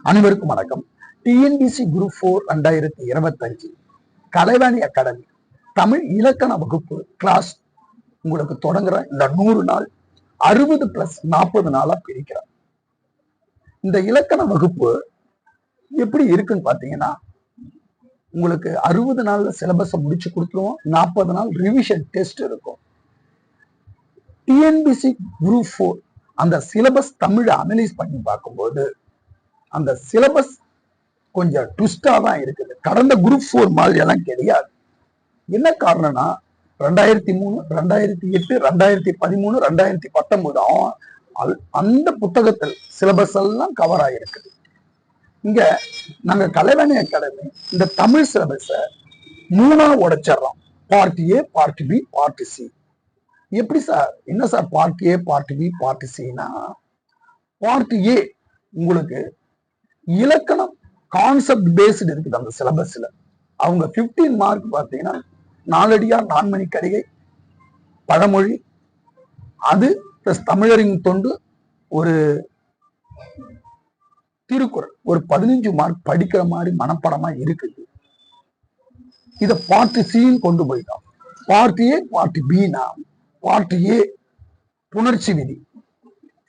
அனைவருக்கும் வணக்கம். TNPSC group 4 2025 Kalaivani academy Tamil இலக்கண வகுப்பு கிளாஸ் உங்களுக்கு தொடங்குற இந்த 100 நாள் 60+40 நாளா பிரிக்கிறேன். இந்த இலக்கண வகுப்பு எப்படி இருக்குன்னு பாத்தீங்கன்னா, உங்களுக்கு 60 நாள்ல சிலபஸை முடிச்சு கொடுத்துருவோம். 40 நாள் ரிவிஷன் டெஸ்ட் இருக்கும். டிஎன்பிசி குரூப் 4 அந்த சிலபஸ் தமிழை அனலைஸ் பண்ணி பார்க்கும்போது அந்த சிலபஸ் கொஞ்சம் ட்விஸ்டா தான் இருக்குது. கடந்த குரூப் 4 மாதிரி எல்லாம் கிடையாது. என்ன காரணம்னா 2003, 2008, 2013, 2019 அந்த புத்தகத்தில் சிலபஸ் எல்லாம் கவர் ஆகிருக்குது. இங்க நாங்க கலைவாணி அகாடமி இந்த தமிழ் சிலபஸ 3ஆ உடைச்சிடறோம். Part A, part B, part C. எப்படி சார்? என்ன sir part A, part B, part சினா, பார்ட் ஏ உங்களுக்கு இலக்கணம் கான்செப்ட் பேஸ்டு இருக்குது. அந்த சிலபஸ்ல அவங்க 15 மார்க் பார்த்தீங்கன்னா நாலடியார், நான்மணி கடிகை, பழமொழி, அது பிளஸ் தமிழரின் தொண்டு, ஒரு திருக்குறள், ஒரு 15 மார்க் படிக்கிற மாதிரி மனப்படமா இருக்குது. இத பார்ட் சின்னு கொண்டு போயிட்டோம். Part A, part Bina, part A புணர்ச்சி விதி.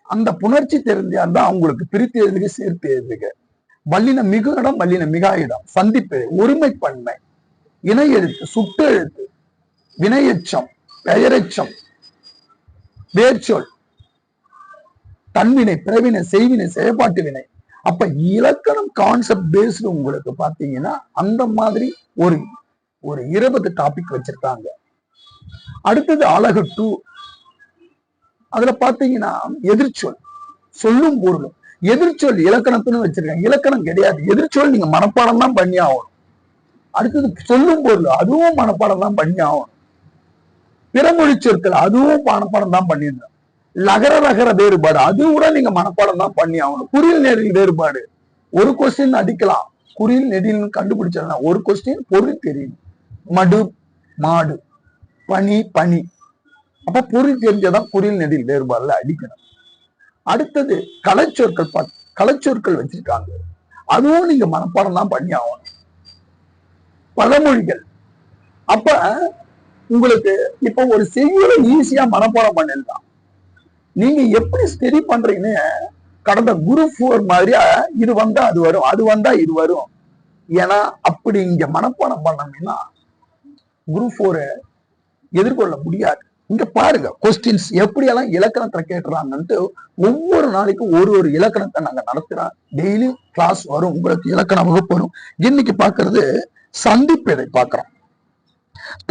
அந்த புணர்ச்சி தெரிஞ்சால் தான் அவங்களுக்கு பிரித்து எழுதுக, சேர்த்து எழுதுக, வல்லின மிகு இடம், வல்லின மிகா இடம், சந்திப்பு, ஒருமைப்பன்மை, இணை எழுத்து, சுட்டு எழுத்து, வினையெச்சம், பெயரெச்சம், வேர்ச்சொல், தன்வினை, பிறவினை, செய்வினை, செயற்பாட்டு வினை. அப்ப இலக்கணம் கான்செப்ட் பேஸ்டு உங்களுக்கு பாத்தீங்கன்னா அந்த மாதிரி ஒரு 20 டாபிக் வச்சிருக்காங்க. அடுத்தது அழகு 2. அதுல பாத்தீங்கன்னா எதிர்ச்சொல், சொல்லும் பொருளும். எதிர்ச்சொல் இலக்கணத்துன்னு வச்சிருக்காங்க. இலக்கணம் கிடையாது. எதிர்ச்சொல் நீங்க மனப்பாடம் தான் பண்ணி ஆகணும். அடுத்தது சொல்லும் பொருள், அதுவும் மனப்பாடம் தான் பண்ணி ஆகணும். பிறமொழி சொற்கள், அதுவும் மனப்பாடம் தான் பண்ணிடணும். லகர ரகர வேறுபாடு, அது கூட நீங்க மனப்பாடம் தான் பண்ணி ஆகணும். குறில் நெடில் வேறுபாடு, ஒரு கொஸ்டின் அடிக்கலாம். குறில் நெடில் கண்டுபிடிச்சா ஒரு கொஸ்டின் பொருள் தெரியும். மடு, மாடு, பனி, பனி. அப்ப பொருள் தெரிஞ்சதான் குறில் நெடில் வேறுபாடுல அடிக்கணும். அடுத்தது கலைச்சொற்கள், கலைச்சொற்கள் வச்சிருக்காங்க. அதுவும் நீங்க மனப்பாடம் தான் பண்ணி ஆகணும். பழமொழிகள். அப்ப உங்களுக்கு இப்ப ஒரு செய்யுளை ஈஸியா மனப்பாடம் பண்ணிடலாம். நீங்க எப்படி ஸ்டடி பண்றீங்கன்னு கடந்த குரூப் 4 மாதிரியா இது வந்தா அது வரும், அது வந்தா இது வரும். ஏன்னா அப்படி இங்க மனப்பாடம் பண்ணீங்கன்னா குரூப் 4 எதிர்கொள்ள முடியாது. இங்க பாருங்க கொஸ்டின்ஸ் எப்படியெல்லாம் இலக்கணத்தை கேட்டுறாங்கன்ட்டு ஒவ்வொரு நாளைக்கும் ஒரு இலக்கணத்தை நாங்க நடத்துறோம். டெய்லி கிளாஸ் வரும், உங்களுக்கு இலக்கண வகுப்பு வரும். இன்னைக்கு பாக்குறது சந்திப்பேதை பாக்குறோம்.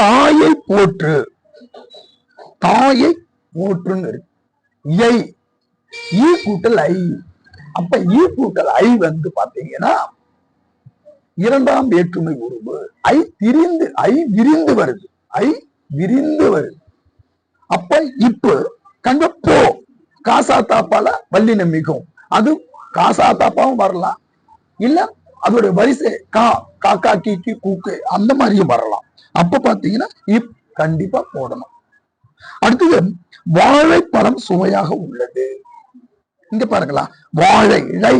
தாயை போற்று, தாயை போற்றுன்னு இருக்கு. ஈ கூட்டல் ஐ. அப்ப ஈ கூட்டல் ஐ வந்து பாத்தீங்கன்னா 2ஆம் வேற்றுமை உருவு. ஐ விரிந்து வருது. ஐ விரிந்து வருது. அப்ப இப்ப கண்ட போ காசா தாப்பால வல்லின மிகும். அது காசா தாப்பாவும் வரலாம், இல்ல அதோடைய வரிசை காக்கா, கீக்கி, கூக்கு அந்த மாதிரியும் வரலாம். அப்ப பாத்தீங்கன்னா கண்டிப்பா போடணும். அடுத்தது வாழைப்பழம் சுவையாக உள்ளது. இங்க பாருங்களா, வாழை ரை,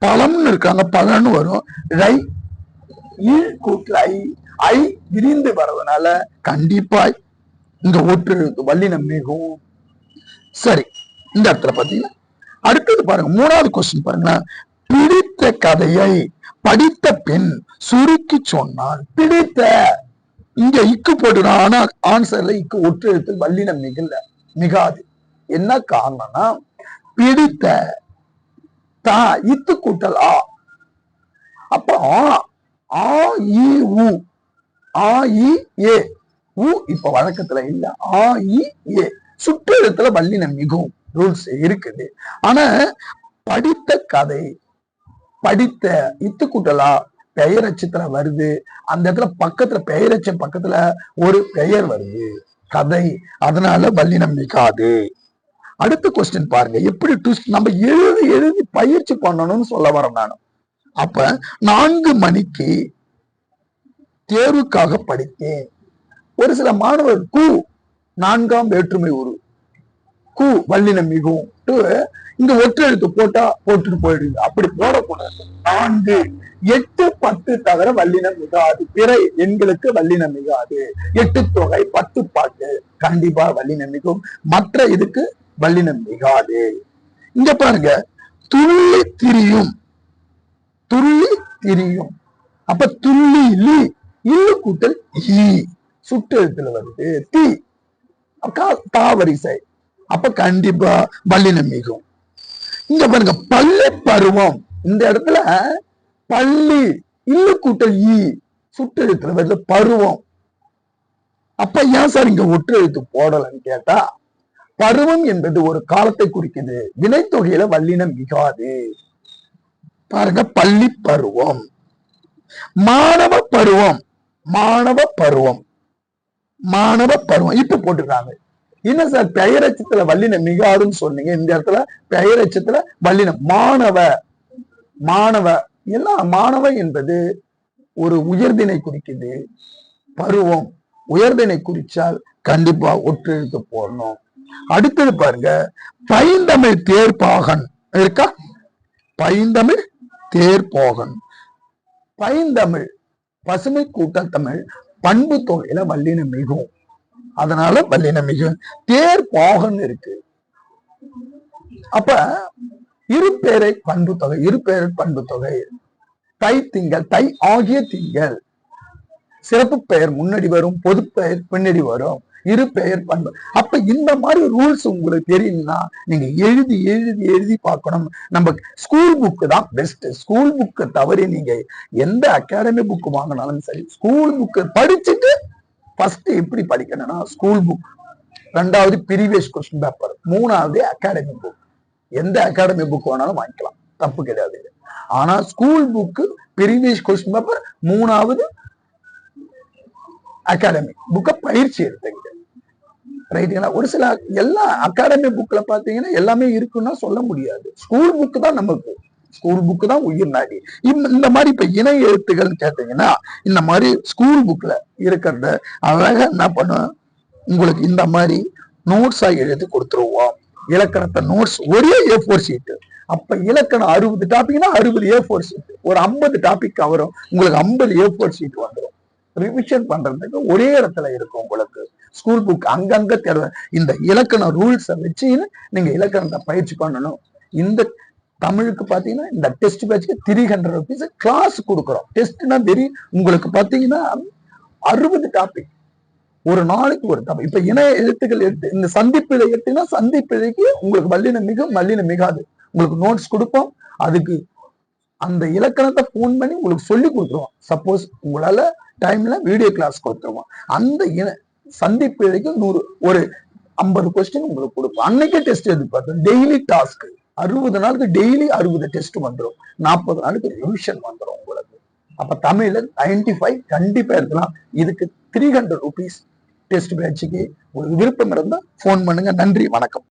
பழம்னு இருக்காங்க, பழம்னு வரும். ரை கூட்டல் ஐ விரிந்து வர்றதுனால கண்டிப்பா இங்க ஒற்று வல்லினம் மிகும். சரி, இந்த இடத்துல பாத்தீங்கன்னா அடுத்தது பாருங்க, 3வது கொஸ்டின் பாருங்க. பிடித்த கதையை படித்த பின் சுருக்கி சொன்னான். பிடித்த, இங்க இக்கு போட்டுனா, ஆனா ஆன்சர்ல இக்கு ஒற்று எழுத்து, வல்லினம் மிகாது. என்ன காரணம்னா பிடித்த தா இத்து கூட்டல் ஆ. அப்ப ஆ இ உ, ஆ இ ஏ, இப்ப வழக்கத்துல இல்ல. ஆ இ ஏ சுற்று எழுத்துல வல்லினம் மிகும் ரூல்ஸ் இருக்குது. ஆனா படித்த கதை, படித்த இத்து கூட்டலா பெயரச்சத்துல வருது. அந்த இடத்துல பக்கத்துல பெயரச்சம் பக்கத்துல ஒரு பெயர் வருது, கதை. அதனால வல்லினம் மிகாது. அடுத்த கொஸ்டின் பாருங்க, எப்படி நம்ம எழுதி பயிற்சி பண்ணணும்னு சொல்ல வரேன் நான். அப்ப 4 மணிக்கு தேர்வுக்காக படித்தேன். ஒரு சில மாணவர் 4ஆம் வேற்றுமை உரு கு வல்லினம் மிகும் இங்க ஒற்றை எழுத்து போட்டா போட்டுட்டு போயிடுங்க. அப்படி போடக்கூடாது. 4 8 10 தவிர வல்லினம் மிகாது. பிற எண்களுக்கு வல்லினம் மிகாது. 8 தொகை 10 பாட்டு கண்டிப்பா வல்லினம் மிகும். மற்ற இதுக்கு வல்லினம் மிகாது. இங்க பாருங்க, துள்ளி திரியும், துள்ளி திரியும். அப்ப துள்ளி இல்லு கூட்டல் ஈ சுற்றெழுத்துல வருது. தி தாவரிசை, அப்ப கண்டிப்பா வல்லினம் மிகும். இங்க பாருங்க, பள்ளி பருவம். இந்த இடத்துல பள்ளி இல்லு கூட்டல் ஈ சுற்றெழுத்துல வருது பருவம். அப்ப ஏன் சார் இங்க ஒற்றெழுத்து போடலன்னு கேட்டா, பருவம் என்பது ஒரு காலத்தை குறிக்குது. வினைத்தொகையில வல்லினம் மிகாது. பாருங்க, பள்ளி பருவம். மாணவ பருவம், மாணவ பருவம், மாணவ பருவம் இப்ப போட்டுருக்காங்க. என்ன சார் பெயரச்சத்துல வல்லினம் மிகாதுன்னு சொன்னீங்க, இந்த இடத்துல பெயரச்சத்துல வல்லினம். மாணவ, மாணவ எல்லாம் மாணவ என்பது ஒரு உயர்தினை குறிக்குது. பருவம் உயர்தினை குறிச்சால் கண்டிப்பா ஒற்றெழுத்து போடணும். அடுத்தது பாருங்க, பைந்தமிழ் தேர்ப்பாகன் இருக்கா? பைந்தமிழ் தேர்ப்பாகன். பைந்தமிழ் பசுமை கூட்டல் தமிழ் பண்பு தொகையில வல்லினம் மிகும். அதனால வல்லினம் மிகும். தேர்ப்பாகன் இருக்கு. அப்ப இருபேரை பண்பு தொகை, இருபேரை பண்பு தொகை. தை திங்கள், தை ஆகிய திங்கள். சிறப்பு பெயர் முன்னாடி வரும், பொது பெயர் பின்னாடி வரும். இரு பெயர் பண்பு. அப்ப இந்த மாதிரி ரூல்ஸ் உங்களுக்கு தெரியும்னா நீங்க எழுதி எழுதி எழுதி பார்க்கணும். நம்ம ஸ்கூல் புக்கு தான் பெஸ்ட். ஸ்கூல் புக்கை தவிர நீங்க எந்த அகாடமி புக் வாங்கினாலும் சரி, ஸ்கூல் புக்கு படிச்சுட்டு ஃபர்ஸ்ட் எப்படி படிக்கணும்னா ஸ்கூல் புக், 2வது ப்ரீவியஸ் கொஸ்டின் பேப்பர், 3வது அகாடமி புக். எந்த அகாடமி புக் வேணாலும் வாங்கிக்கலாம், தப்பு கிடையாது. ஆனா school book previous question paper, 3வது அகாடமி புக்க பயிற்சி எடுத்துக்கிட்டு ரைட்டுங்களா. ஒரு சில எல்லா அகாடமி புக்ல பாத்தீங்கன்னா எல்லாமே இருக்குன்னா சொல்ல முடியாது. ஸ்கூல் புக் தான் நமக்கு, ஸ்கூல் புக் தான் உயிர் நாடி. இந்த மாதிரி இப்ப இணை எழுத்துகள் கேட்டீங்கன்னா இந்த மாதிரி ஸ்கூல் புக்ல இருக்கிறத அழகா என்ன பண்ணுவோம், உங்களுக்கு இந்த மாதிரி நோட்ஸா எழுதி கொடுத்துருவோம். இலக்கணத்தை நோட்ஸ் ஒரே A4 ஷீட். அப்ப இலக்கணம் 60 டாபிக்னா 60 A4 ஷீட். ஒரு 50 டாபிக் வரும், உங்களுக்கு 50 A4 ஷீட் வந்துடும். ரிவிஷன் பண்றதுக்கு ஒரே இடத்துல இருக்கும் உங்களுக்கு ஸ்கூல் புக். அங்கங்க தேவை. இந்த இலக்கண ரூல்ஸை வச்சு நீங்க இலக்கணத்தை பயிற்சி பண்ணணும். இந்த தமிழுக்கு பாத்தீங்கன்னா இந்த டெஸ்ட் பேட்ச்க்கு 300 rupees கிளாஸ் கொடுக்குறோம். டெஸ்ட்னா தெரியும் உங்களுக்கு பாத்தீங்கன்னா 60 டாபிக், ஒரு நாளைக்கு ஒரு டாபிக். இப்ப இணைய எழுத்துக்கள் எடுத்து இந்த சந்திப்பிழை எடுத்தீங்கன்னா சந்திப்பிழைக்கு உங்களுக்கு வல்லினம் மிகும், வல்லினம் மிகாது. உங்களுக்கு நோட்ஸ் கொடுப்போம். அதுக்கு அந்த இலக்கணத்தை போன் பண்ணி உங்களுக்கு சொல்லி கொடுத்துருவோம். சப்போஸ் உங்களால டைம்ல வீடியோ கிளாஸ் கொடுத்துருவோம். அந்த சந்திப்பிழைக்கு 100 ஒரு 50 கொஸ்டின் உங்களுக்கு கொடுப்போம். அன்னைக்கே டெஸ்ட் எதிர்பார்த்தோம். டெய்லி டாஸ்க் 60 நாளுக்கு டெய்லி 60 டெஸ்ட் வந்துடும். 40 நாளுக்கு ரிவிஷன் வந்துடும் உங்களுக்கு. அப்ப தமிழ்ல 95 கண்டிப்பா இருக்கலாம். இதுக்கு 300 rupees டெஸ்ட் பேட்சுக்கு உங்களுக்கு விருப்பம் இருந்தா போன் பண்ணுங்க. நன்றி, வணக்கம்.